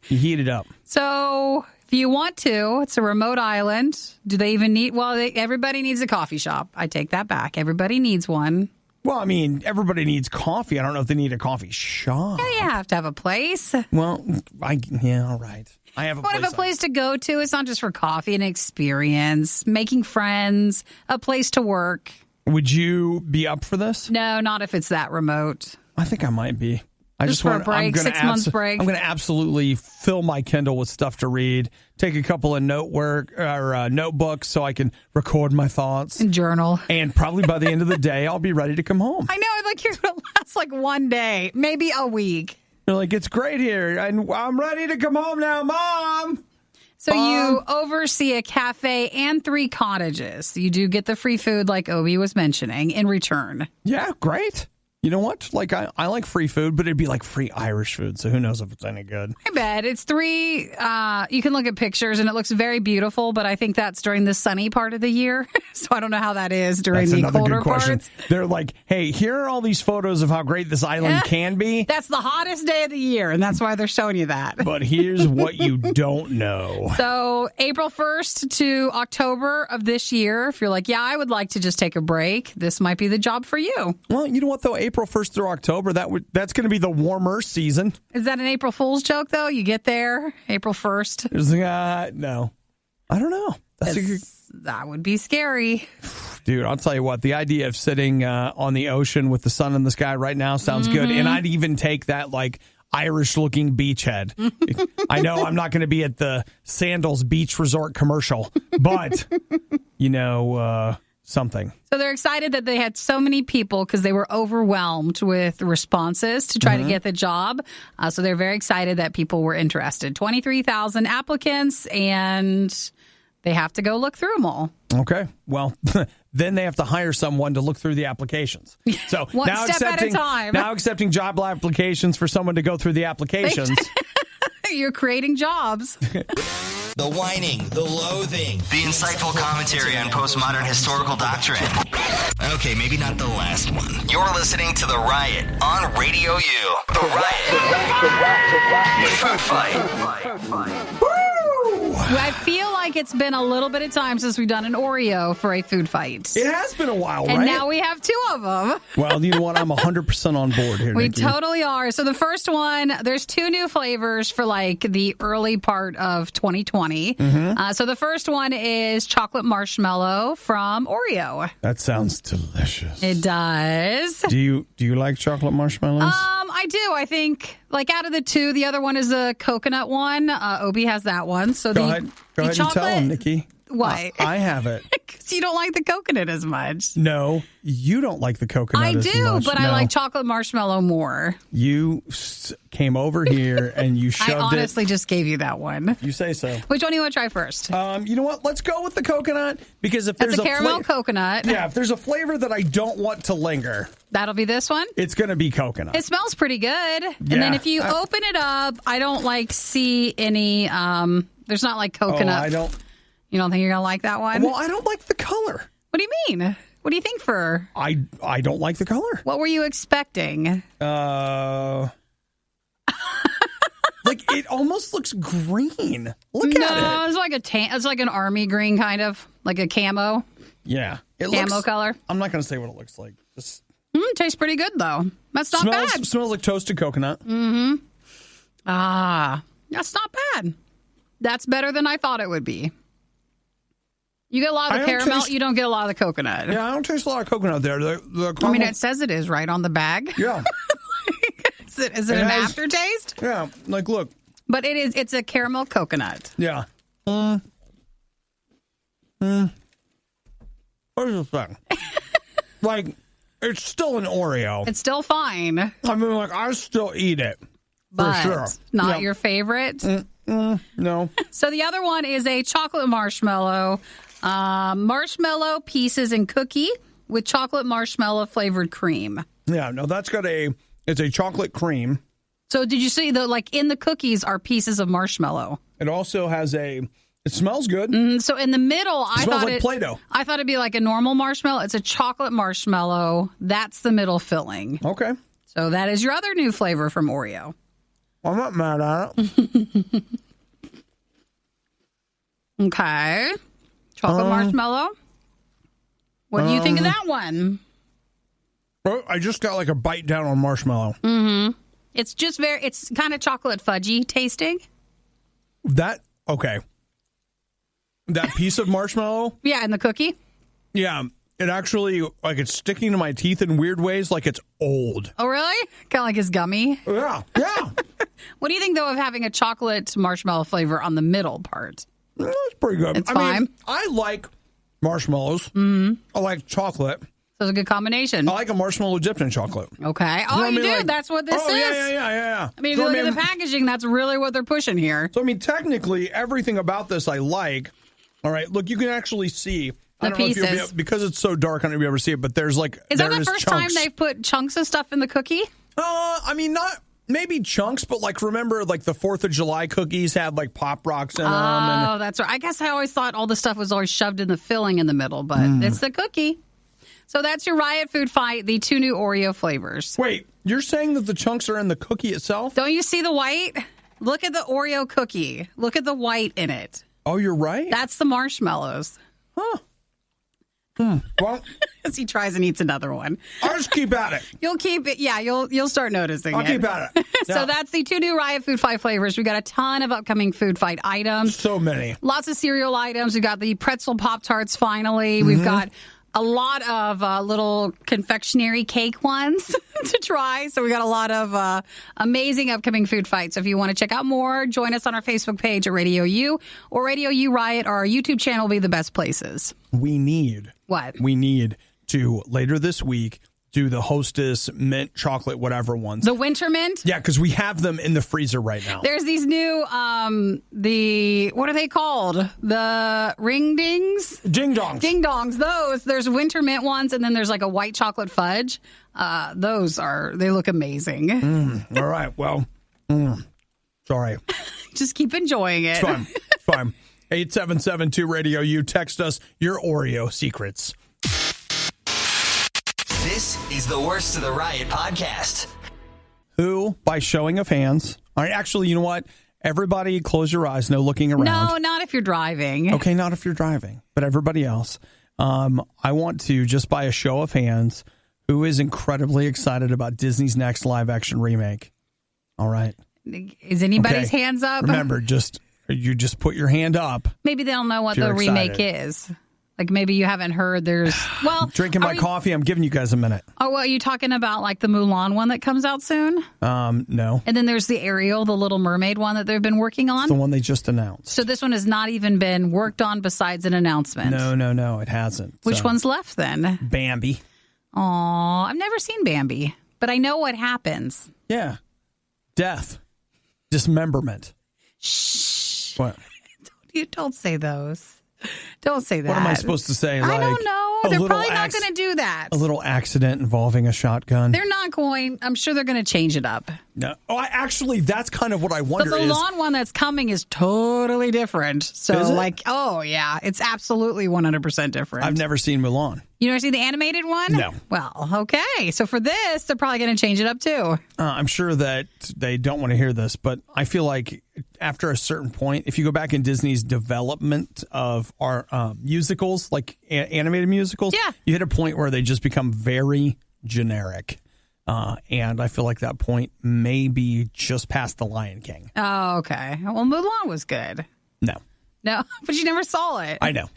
You heat it up. So if you want to, it's a remote island. Do they even need, everybody needs a coffee shop. I take that back. Everybody needs one. Well, I mean, everybody needs coffee. I don't know if they need a coffee shop. Yeah, you have to have a place. Well, all right. I have a What place. if a place to go to? It's not just for coffee, an experience, making friends, a place to work. Would you be up for this? No, not if it's that remote. I think I might be. Just for a break, 6 months break. I'm going to absolutely fill my Kindle with stuff to read. Take a couple of notebooks so I can record my thoughts. And journal. And probably by the end of the day, I'll be ready to come home. I know, like you're going to last like one day, maybe a week. They're like, it's great here, and I'm ready to come home now, Mom. So you oversee a cafe and 3 cottages. You do get the free food like Obi was mentioning in return. Yeah, great. You know what? Like, I like free food, but it'd be like free Irish food, so who knows if it's any good. I bet. It's 3, you can look at pictures and it looks very beautiful, but I think that's during the sunny part of the year. So I don't know how that is during That's the another colder good question. parts. They're like, hey, here are all these photos of how great this island can be, That's the hottest day of the year, and that's why they're showing you that. but here's what you don't know. So April 1st to October of this year, if you're like, yeah, I would like to just take a break, this might be the job for you. Well, you know what, though? April 1st through October, that's going to be the warmer season. Is that an April Fool's joke, though? You get there, April 1st. No. I don't know. That's a good... That would be scary. Dude, I'll tell you what, the idea of sitting on the ocean with the sun in the sky right now sounds good. And I'd even take that, like, Irish-looking beachhead. I know I'm not going to be at the Sandals Beach Resort commercial, but, something. So they're excited that they had so many people because they were overwhelmed with responses to try to get the job. So they're very excited that people were interested. 23,000 applicants, and they have to go look through them all. Okay. Well, then they have to hire someone to look through the applications. So One now step at a time. Now accepting job applications for someone to go through the applications. You're creating jobs. The whining, the loathing, the insightful commentary on postmodern historical doctrine. Okay, maybe not the last one. You're listening to The Riot on Radio U. The Riot. Food Fight. I feel like it's been a little bit of time since we've done an Oreo for a food fight. It has been a while, And right? now we have 2 of them. Well, you know what? I'm 100% on board here, We Nikki. totally are. So the first one, there's 2 new flavors for like the early part of 2020. So the first one is chocolate marshmallow from Oreo. That sounds delicious. It does. Do you like chocolate marshmallows? I do. I think like out of the 2, the other one is the coconut one. Obi has that one. So Go ahead and tell them, Nikki. Why? I have it. Because you don't like the coconut as much. No, you don't like the coconut I as do, much. but No. I like chocolate marshmallow more. You came over here and you shoved I honestly just gave you that one. You say so. Which one do you want to try first? You know what? Let's go with the coconut because if That's there's a caramel coconut. Yeah, if there's a flavor that I don't want to linger, That'll be this one. it's going to be coconut. It smells pretty good. And Yeah. then if you open it up, I don't see any, there's not like coconut. I don't. You don't think you're going to like that one? Well, I don't like the color. What do you mean? What do you think for? I don't like the color. What were you expecting? Like it almost looks green. Look No, at it. it's like it's like an army green kind of, like a camo Yeah, it camo looks, color. I'm not going to say what it looks like. Just Tastes pretty good though. That's not bad. smells like toasted coconut. That's not bad. That's better than I thought it would be. You get a lot of the caramel. You don't get a lot of the coconut. Yeah, I don't taste a lot of coconut there. The I caramel, mean, it says it is right on the bag. yeah, Is it an aftertaste? yeah. Like, look, But it is. It's a caramel coconut. yeah. Here's the thing. Like, it's still an Oreo. It's still fine, I mean, like, I still eat it. but for sure. not Yeah. your favorite. No. So the other one is a chocolate marshmallow, marshmallow pieces and cookie with chocolate marshmallow flavored cream. Yeah, no, it's a chocolate cream. So did you see in the cookies are pieces of marshmallow? It also has it smells good. So in the middle, I smells thought like Play-Doh. I thought it'd be like a normal marshmallow. It's a chocolate marshmallow. That's the middle filling. Okay. So that is your other new flavor from Oreo. I'm not mad at it. Okay. Chocolate marshmallow. What do you think of that one? I just got like a bite down on marshmallow. It's just it's kind of chocolate fudgy tasting. Okay. That piece of marshmallow, Yeah, and the cookie. yeah, it actually, like, it's sticking to my teeth in weird ways, like it's old. Oh, really? Kind of like his gummy. Yeah, yeah. What do you think, though, of having a chocolate marshmallow flavor on the middle part? That's pretty good. It's I fine. mean, I like marshmallows. I like chocolate. So it's a good combination. I like a marshmallow dipped in chocolate. Okay. Oh, know what I you mean? do? Like- That's what this is? Yeah. I mean, if So, you look at the packaging, that's really what they're pushing here. So, I mean, technically, everything about this I like. All right, look, you can actually see. I don't know if pieces. because it's so dark, I don't know if you ever see it, but there's like Is that the there's first chunks. time they've put chunks of stuff in the cookie? I mean, not maybe chunks, but like remember, like the 4th of July cookies had like Pop Rocks in them. Oh, that's right. I guess I always thought all the stuff was always shoved in the filling in the middle, but it's the cookie. So that's your Riot Food Fight, the 2 new Oreo flavors. Wait, you're saying that the chunks are in the cookie itself? Don't you see the white? Look at the Oreo cookie. Look at the white in it. Oh, you're right. That's the marshmallows. Huh. Well, As he tries and eats another one. I'll just keep at it. You'll keep it. Yeah, you'll start noticing I'll it. keep at it. So Yeah. that's the 2 new Riot Food Fight flavors. We got a ton of upcoming Food Fight items. So many. Lots of cereal items. We've got the pretzel Pop-Tarts finally. We've got a lot of little confectionery cake ones to try. So we got a lot of amazing upcoming food fights. So if you want to check out more, join us on our Facebook page at RadioU or RadioU Riot, or our YouTube channel will be the best places. We need to, later this week, do the Hostess mint chocolate whatever ones. The winter mint? Yeah, because we have them in the freezer right now. There's these new, what are they called? The ring dings? Ding dongs. Ding dongs. Those. There's winter mint ones, and then there's like a white chocolate fudge. They look amazing. All right. Well, sorry. Just keep enjoying it. It's fine. 877-2-RADIO-U. Text us your Oreo secrets. This is the Worst of the Riot podcast. Who, by showing of hands, all right, actually, you know what? Everybody close your eyes, no looking around. No, not if you're driving. Okay, not if you're driving, but everybody else. I want to, just by a show of hands, who is incredibly excited about Disney's next live-action remake? All right. Is anybody's hands up? Remember, you just put your hand up. Maybe they don't know what the remake is. Like maybe you haven't heard there's... Well, drinking my coffee. I'm giving you guys a minute. Oh, well, are you talking about like the Mulan one that comes out soon? No. And then there's the Ariel, the Little Mermaid one that they've been working on? It's the one they just announced. So this one has not even been worked on besides an announcement? No, it hasn't. Which one's left then? Bambi. Aw, I've never seen Bambi, but I know what happens. Yeah. Death. Dismemberment. Shh. What? Don't say those. Don't say that. What am I supposed to say? I don't know. They're probably not going to do that. A little accident involving a shotgun. They're not going. I'm sure they're going to change it up. No. Oh, actually, that's kind of what I wonder. The Mulan one that's coming is totally different. So, oh, yeah. It's absolutely 100% different. I've never seen Mulan. You never seen the animated one? No. Well, okay. So for this, they're probably going to change it up too. I'm sure that they don't want to hear this, but I feel like after a certain point, if you go back in Disney's development of our musicals, like animated musicals, you hit a point where they just become very generic. And I feel like that point may be just past The Lion King. Oh, okay. Well, Mulan was good. No, but you never saw it. I know.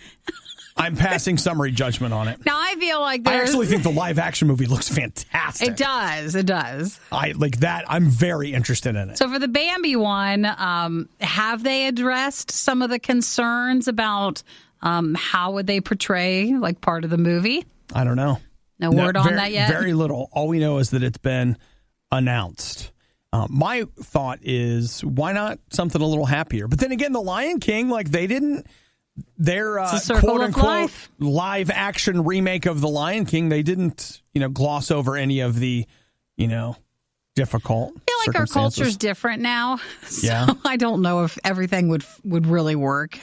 I'm passing summary judgment on it. Now, I feel like I actually think the live action movie looks fantastic. It does. I like that. I'm very interested in it. So for the Bambi one, have they addressed some of the concerns about how would they portray like part of the movie? I don't know. No word on that yet? Very little. All we know is that it's been announced. My thought is, why not something a little happier? But then again, The Lion King, like they didn't... Their quote-unquote live-action remake of The Lion King, they didn't, gloss over any of the, difficult I feel like our culture's different now. So yeah. I don't know if everything would really work.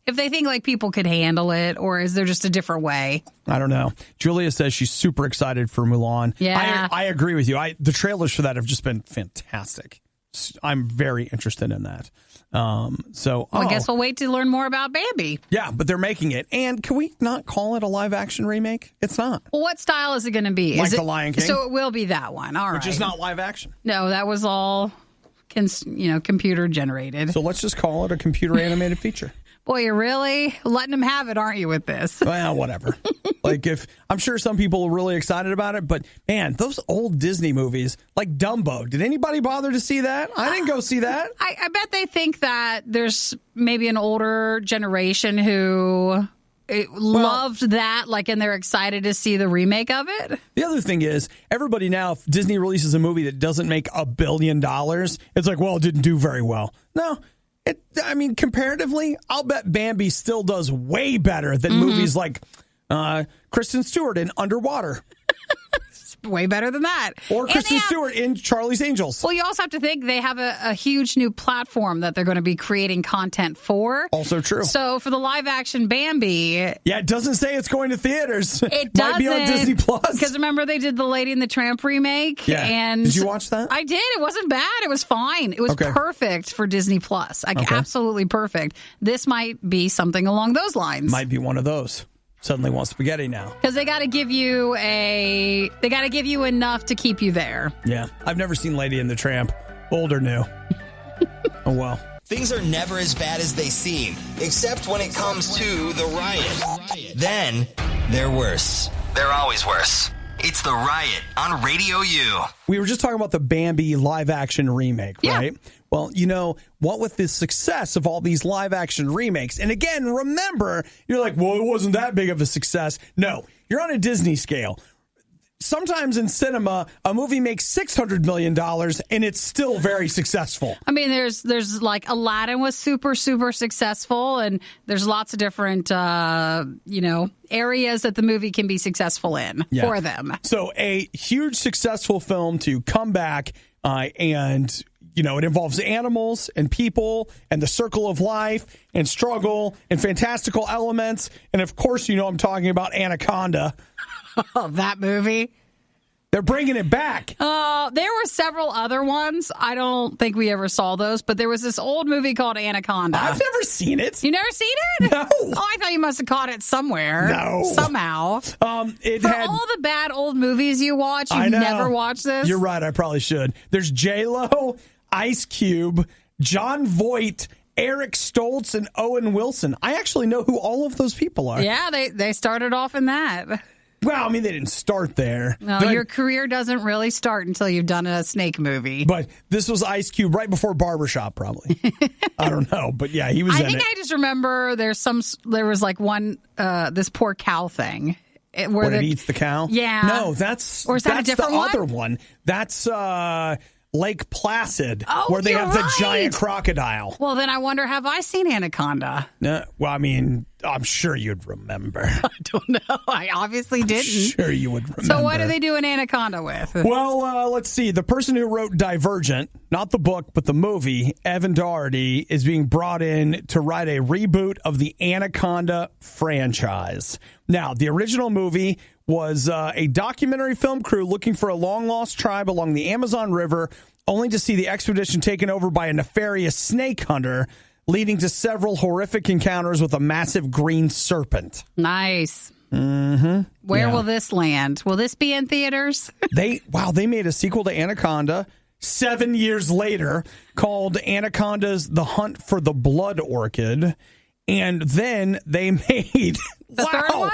If they think like people could handle it, or is there just a different way? I don't know. Julia says she's super excited for Mulan. Yeah. I agree with you. The trailers for that have just been fantastic. I'm very interested in that. I guess we'll wait to learn more about Bambi. Yeah, but they're making it. And can we not call it a live action remake? It's not. Well, what style is it going to be? Like The Lion King? So it will be that one. All right. Which is not live action. No, that was all computer generated. So let's just call it a computer animated feature. Boy, you're really letting them have it, aren't you, with this? Well, whatever. I'm sure some people are really excited about it, but man, those old Disney movies, like Dumbo, did anybody bother to see that? I didn't go see that. I bet they think that there's maybe an older generation who loved that, and they're excited to see the remake of it. The other thing is, everybody now, if Disney releases a movie that doesn't make $1 billion, it's like, well, it didn't do very well. No. Comparatively, I'll bet Bambi still does way better than movies like Kristen Stewart in Underwater. Way better than that. Or Kristen Stewart in Charlie's Angels. Well, you also have to think they have a huge new platform that they're going to be creating content for. Also true. So for the live action Bambi... Yeah, it doesn't say it's going to theaters. It doesn't. Might be on Disney+. Because remember they did the Lady and the Tramp remake? Yeah. And did you watch that? I did. It wasn't bad. It was fine. It was perfect for Disney+. Absolutely perfect. This might be something along those lines. Might be one of those. Suddenly want spaghetti now. Because they got to give you enough to keep you there. Yeah. I've never seen Lady and the Tramp. Old or new. Oh, well. Things are never as bad as they seem, except when it comes to the riot. Then They're worse. They're always worse. It's The Riot on RadioU. We were just talking about the Bambi live-action remake, right? Yeah. Well, you know, what with the success of all these live-action remakes, and again, remember, you're like, well, it wasn't that big of a success. No, you're on a Disney scale. Sometimes in cinema, a movie makes $600 million, and it's still very successful. I mean, there's like Aladdin was super, super successful, and there's lots of different, areas that the movie can be successful in for them. So a huge successful film to come back and... You know, it involves animals and people and the circle of life and struggle and fantastical elements. And, of course, you know I'm talking about Anaconda. Oh, that movie. They're bringing it back. There were several other ones. I don't think we ever saw those, but there was this old movie called Anaconda. I've never seen it. You never seen it? No. Oh, I thought you must have caught it somewhere. No. Somehow. For all the bad old movies you watch, you've never watched this? You're right. I probably should. There's J-Lo, Ice Cube, John Voight, Eric Stoltz, and Owen Wilson. I actually know who all of those people are. Yeah, they started off in that. Well, I mean, they didn't start there. No, your career doesn't really start until you've done a snake movie. But this was Ice Cube right before Barbershop, probably. I don't know, but yeah, he was in it. I just remember there was like one, this poor cow thing. Where it eats the cow? Yeah. No, that's a different one? other one. That's Lake Placid, where they have the giant crocodile. Well, then I wonder, have I seen Anaconda? No, well, I mean, I'm sure you'd remember. I don't know. I obviously didn't. Sure you would remember. So what do they do in Anaconda with? Well, let's see. The person who wrote Divergent, not the book, but the movie, Evan Doherty, is being brought in to write a reboot of the Anaconda franchise. Now, the original movie was a documentary film crew looking for a long-lost tribe along the Amazon River, only to see the expedition taken over by a nefarious snake hunter, leading to several horrific encounters with a massive green serpent. Nice. Mm-hmm. Where will this land? Will this be in theaters? They made a sequel to Anaconda 7 years later called Anaconda's The Hunt for the Blood Orchid. And then they made the third one?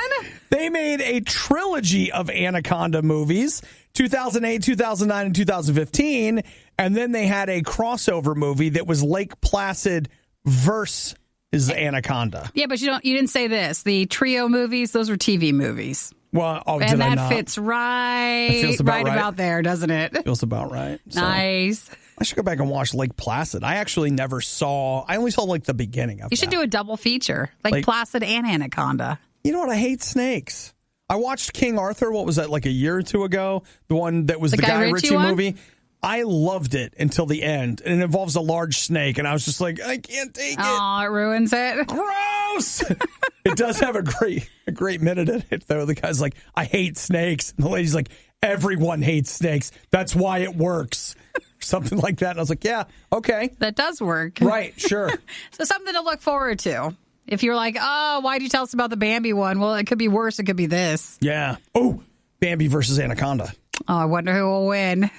They made a trilogy of Anaconda movies, 2008, 2009, and 2015. And then they had a crossover movie that was Lake Placid versus Anaconda. Yeah, but you didn't say this. The trio movies, those were TV movies. Well, and that fits right about there, doesn't it? Feels about right. So. Nice. I should go back and watch Lake Placid. I actually never saw. I only saw like the beginning of it. You should do a double feature, Lake Placid and Anaconda. You know what? I hate snakes. I watched King Arthur. What was that? Like a year or two ago? The one that was the Guy Ritchie movie. I loved it until the end, and it involves a large snake, and I was just like, I can't take it. Oh, it ruins it. Gross. It does have a great minute in it, though. The guy's like, I hate snakes. And the lady's like, everyone hates snakes. That's why it works. Something like that. And I was like, yeah, okay. That does work. Right, sure. So something to look forward to. If you're like, oh, why'd you tell us about the Bambi one? Well, it could be worse. It could be this. Yeah. Oh, Bambi versus Anaconda. Oh, I wonder who will win.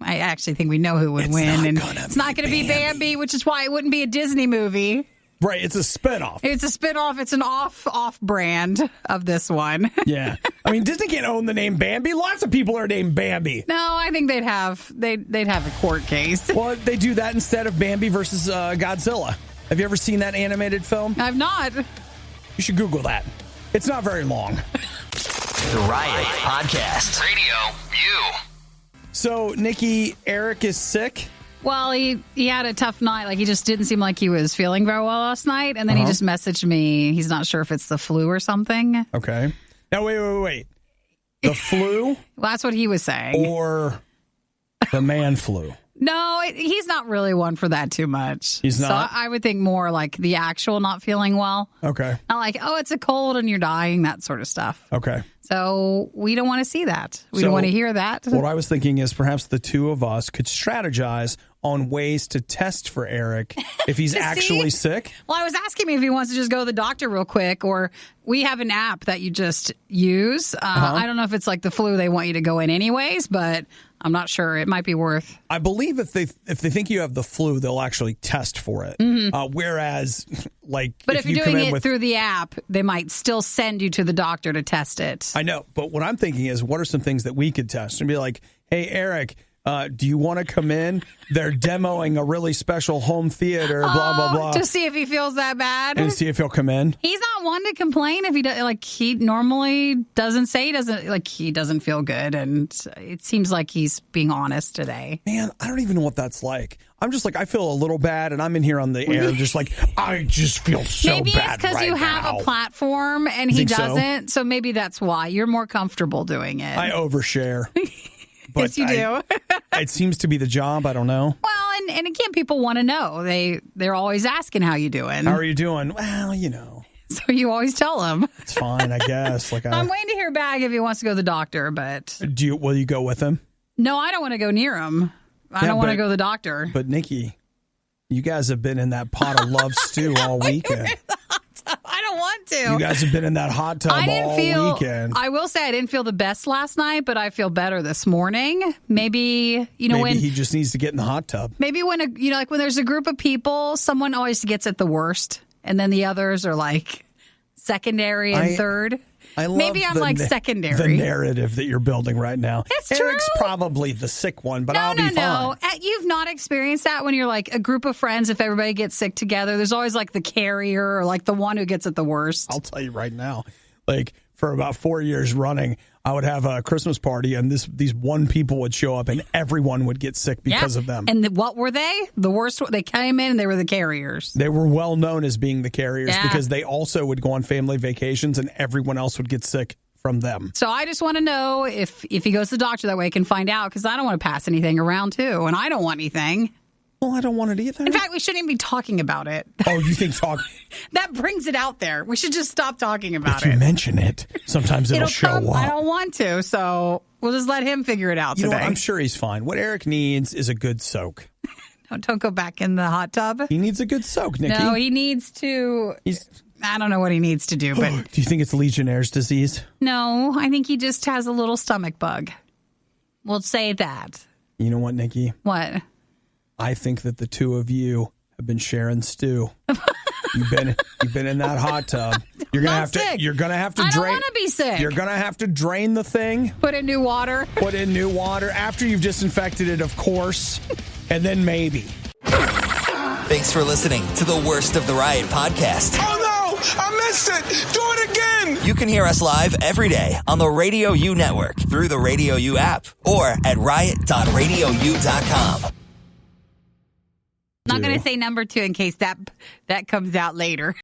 I actually think we know who would win. And it's not going to be Bambi, which is why it wouldn't be a Disney movie. Right, it's a spinoff. It's a spinoff. It's an off brand of this one. Yeah. I mean, Disney can't own the name Bambi. Lots of people are named Bambi. No, I think they'd have a court case. Well, they do that instead of Bambi versus Godzilla. Have you ever seen that animated film? I've not. You should Google that. It's not very long. The Riot Podcast. RadioU. So, Nikki, Eric is sick. Well, he had a tough night. Like, he just didn't seem like he was feeling very well last night. And then he just messaged me. He's not sure if it's the flu or something. Okay. Now, wait. The flu? Well, that's what he was saying. Or the man flu? No, he's not really one for that too much. He's not? So I would think more like the actual not feeling well. Okay. Not like, oh, it's a cold and you're dying, that sort of stuff. Okay. So we don't want to see that. We don't want to hear that. What I was thinking is perhaps the two of us could strategize on ways to test for Eric if he's actually sick. Well, I was asking him if he wants to just go to the doctor real quick, or we have an app that you just use. I don't know if it's like the flu, they want you to go in anyways, but I'm not sure. It might be worth. I believe if they think you have the flu, they'll actually test for it. Whereas, like, But if you're come doing in it with, through the app, they might still send you to the doctor to test it. I know, but what I'm thinking is, what are some things that we could test and be like, hey, Eric, do you want to come in? They're demoing a really special home theater, blah, blah, blah. To see if he feels that bad. And see if he'll come in. He's not one to complain if he does. Like, he normally doesn't say he doesn't feel good. And it seems like he's being honest today. Man, I don't even know what that's like. I'm just like, I feel a little bad, and I'm in here on the air just like, I just feel so maybe bad it's because right you have now. a platform and he Think so? doesn't. So maybe that's why. You're more comfortable doing it. I overshare. Yes, you do. It seems to be the job. I don't know. Well, and again, people want to know. They're always asking how you doing. How are you doing? Well, you know. So you always tell them. It's fine, I guess. Like I'm waiting to hear back if he wants to go to the doctor, but will you go with him? no, I don't want to go near him. I don't want to go to the doctor. But Nikki, you guys have been in that pot of love stew all weekend. I don't want to. You guys have been in that hot tub all weekend. I will say I didn't feel the best last night, but I feel better this morning. Maybe Maybe he just needs to get in the hot tub. Maybe when when there's a group of people, someone always gets it the worst, and then the others are like secondary and third. I love Maybe I'm like secondary. The narrative that you're building right now. It's Eric's true. probably the sick one, but I'll be fine. No. You've not experienced that when you're like a group of friends. If everybody gets sick together, there's always like the carrier or like the one who gets it the worst. I'll tell you right now, like for about 4 years running, I would have a Christmas party and these one people would show up and everyone would get sick because of them. And what were they? The worst. They came in and they were the carriers. They were well known as being the carriers because they also would go on family vacations and everyone else would get sick from them. So I just want to know if he goes to the doctor, that way I can find out, because I don't want to pass anything around too, and I don't want anything. Well, I don't want it either. In fact, we shouldn't even be talking about it. Oh, you think talk? That brings it out there. We should just stop talking about If you mention it, sometimes it'll show come. up. I don't want to, so we'll just let him figure it out You today. know what? I'm sure he's fine. What Eric needs is a good soak. Don't go back in the hot tub. He needs a good soak, Nikki. No, he needs to. I don't know what he needs to do, but do you think it's Legionnaire's disease? no, I think he just has a little stomach bug. We'll say that. You know what, Nikki? What? I think that the two of you have been sharing stew. You've been in that hot tub. You're gonna have to. You're gonna have to I drain. don't want to be sick. You're gonna have to drain the thing. Put in new water. Put in new water after you've disinfected it, of course, and then maybe. Thanks for listening to the Worst of the Riot podcast. Oh no! I missed it! Do it again! You can hear us live every day on the RadioU network through the RadioU app or at riot.radiou.com. Not going to say number 2 in case that comes out later.